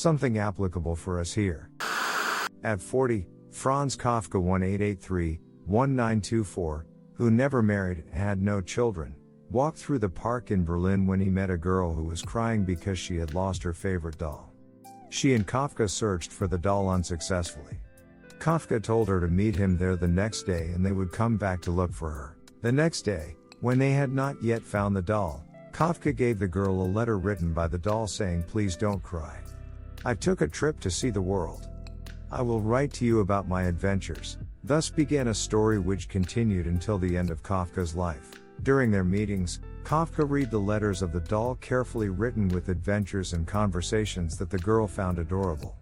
Something applicable for us here. At 40, Franz Kafka 1883-1924, who never married and had no children, walked through the park in Berlin when he met a girl who was crying because she had lost her favorite doll. She and Kafka searched for the doll unsuccessfully. Kafka told her to meet him there the next day and they would come back to look for her. The next day, when they had not yet found the doll, Kafka gave the girl a letter written by the doll saying, "Please don't cry. I took a trip to see the world. I will write to you about my adventures." Thus began a story which continued until the end of Kafka's life. During their meetings, Kafka read the letters of the doll carefully written with adventures and conversations that the girl found adorable.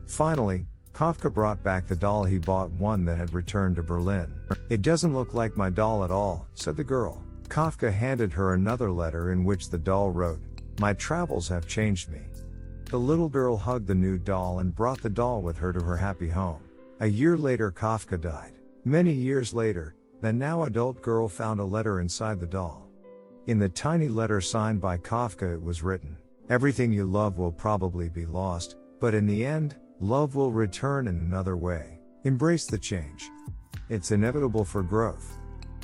Finally, Kafka brought back the doll he bought, one that had returned to Berlin. "It doesn't look like my doll at all," said the girl. Kafka handed her another letter in which the doll wrote, "My travels have changed me." The little girl hugged the new doll and brought the doll with her to her happy home. A year later, Kafka died. Many years later, the now adult girl found a letter inside the doll. In the tiny letter signed by Kafka it was written, "Everything you love will probably be lost, but in the end, love will return in another way. Embrace the change. It's inevitable for growth.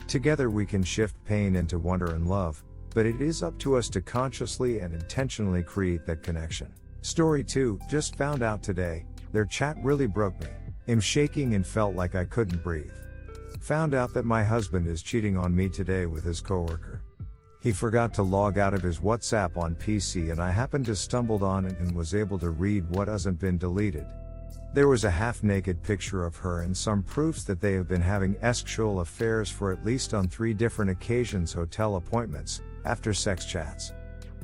Together we can shift pain into wonder and love, but it is up to us to consciously and intentionally create that connection." Story 2, just found out today, their chat really broke me. I'm shaking and felt like I couldn't breathe. Found out that my husband is cheating on me today with his coworker. He forgot to log out of his WhatsApp on PC and I happened to stumbled on it and was able to read what hasn't been deleted. There was a half-naked picture of her and some proofs that they have been having sexual affairs for at least on 3 different occasions, hotel appointments, after sex chats.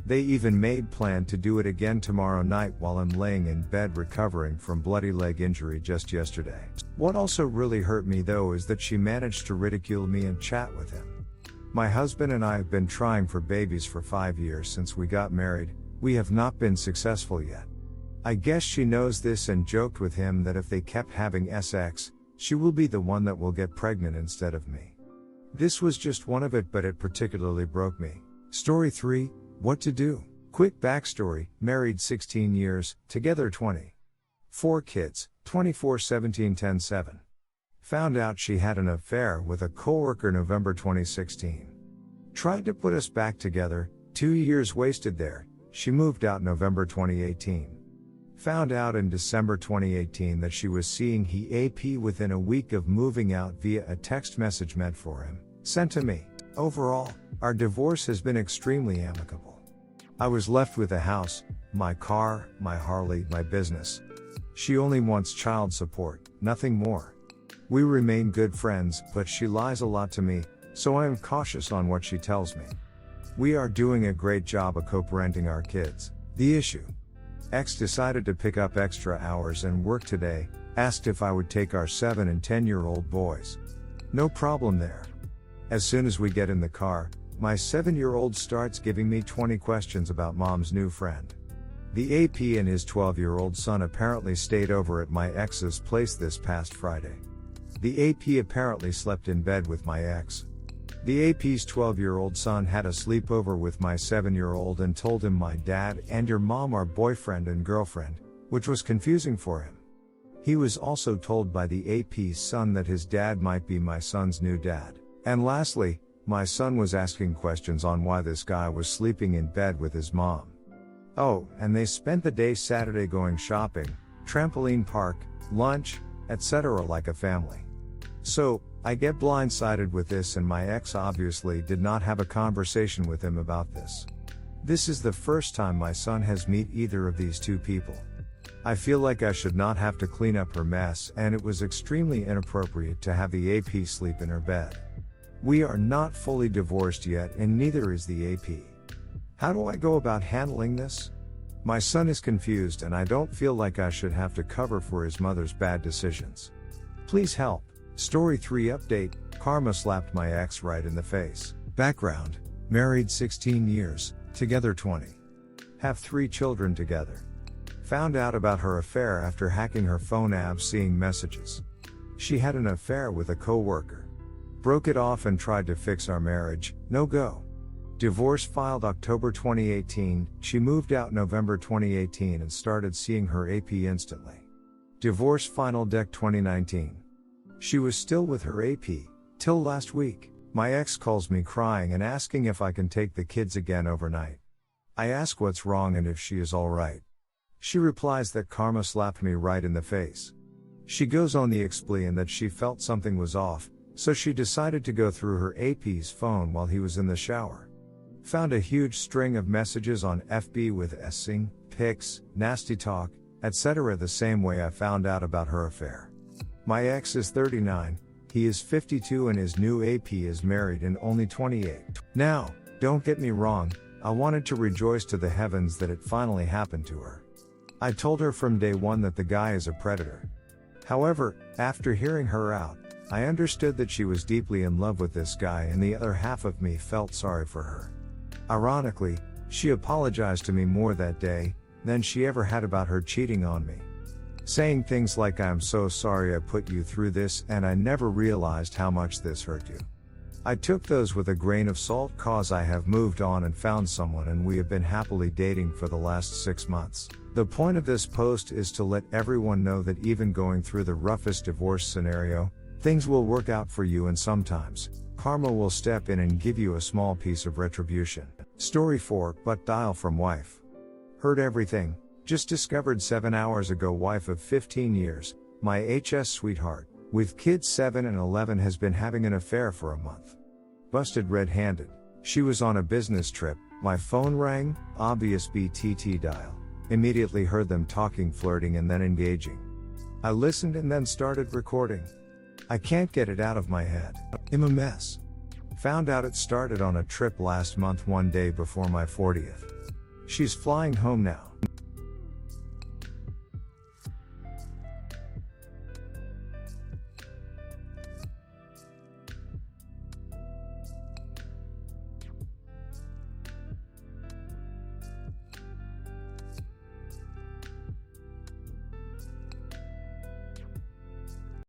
They even made plan to do it again tomorrow night while I'm laying in bed recovering from bloody leg injury just yesterday. What also really hurt me though is that she managed to ridicule me and chat with him. My husband and I have been trying for babies for 5 years since we got married. We have not been successful yet. I guess she knows this and joked with him that if they kept having sex, she will be the one that will get pregnant instead of me. This was just one of it, but it particularly broke me. Story 3, what to do? Quick backstory, married 16 years, together 20. 4 kids, 24, 17, 10, 7. Found out she had an affair with a coworker November 2016. Tried to put us back together, 2 years wasted there. She moved out November 2018. Found out in December 2018 that she was seeing he AP within a week of moving out via a text message meant for him, sent to me. Overall, our divorce has been extremely amicable. I was left with a house, my car, my Harley, my business. She only wants child support, nothing more. We remain good friends, but she lies a lot to me, so I am cautious on what she tells me. We are doing a great job of co-parenting our kids. The issue. Ex decided to pick up extra hours and work today, asked if I would take our 7 and 10-year-old boys. No problem there. As soon as we get in the car, my 7-year-old starts giving me 20 questions about mom's new friend. The AP and his 12-year-old son apparently stayed over at my ex's place this past Friday. The AP apparently slept in bed with my ex. The AP's 12-year-old son had a sleepover with my 7-year-old and told him my dad and your mom are boyfriend and girlfriend, which was confusing for him. He was also told by the AP's son that his dad might be my son's new dad. And lastly, my son was asking questions on why this guy was sleeping in bed with his mom. Oh, and they spent the day Saturday going shopping, trampoline park, lunch, etc. like a family. So, I get blindsided with this and my ex obviously did not have a conversation with him about this. This is the first time my son has met either of these two people. I feel like I should not have to clean up her mess and it was extremely inappropriate to have the AP sleep in her bed. We are not fully divorced yet and neither is the AP. How do I go about handling this? My son is confused and I don't feel like I should have to cover for his mother's bad decisions. Please help. Story 3 update, karma slapped my ex right in the face. Background, married 16 years, together 20. Have 3 children together. Found out about her affair after hacking her phone app seeing messages. She had an affair with a coworker. Broke it off and tried to fix our marriage, no go. Divorce filed October 2018, she moved out November 2018 and started seeing her AP instantly. Divorce final dec 2019. She was still with her AP, till last week. My ex calls me crying and asking if I can take the kids again overnight. I ask what's wrong and if she is alright. She replies that karma slapped me right in the face. She goes on the explain that she felt something was off, so she decided to go through her AP's phone while he was in the shower. Found a huge string of messages on FB with s-ing, pics, nasty talk, etc. the same way I found out about her affair. My ex is 39, he is 52 and his new AP is married and only 28. Now, don't get me wrong, I wanted to rejoice to the heavens that it finally happened to her. I told her from day one that the guy is a predator. However, after hearing her out, I understood that she was deeply in love with this guy and the other half of me felt sorry for her. Ironically, she apologized to me more that day than she ever had about her cheating on me. Saying things like "I'm so sorry I put you through this and I never realized how much this hurt you." I took those with a grain of salt cause I have moved on and found someone and we have been happily dating for the last 6 months. The point of this post is to let everyone know that even going through the roughest divorce scenario, things will work out for you and sometimes, karma will step in and give you a small piece of retribution. Story 4, but dial from wife. Heard everything. Just discovered 7 hours ago wife of 15 years, my HS sweetheart, with kids 7 and 11 has been having an affair for a month. Busted red-handed. She was on a business trip, my phone rang, obvious BTT dial. Immediately heard them talking, flirting and then engaging. I listened and then started recording. I can't get it out of my head. I'm a mess. Found out it started on a trip last month, one day before my 40th. She's flying home now.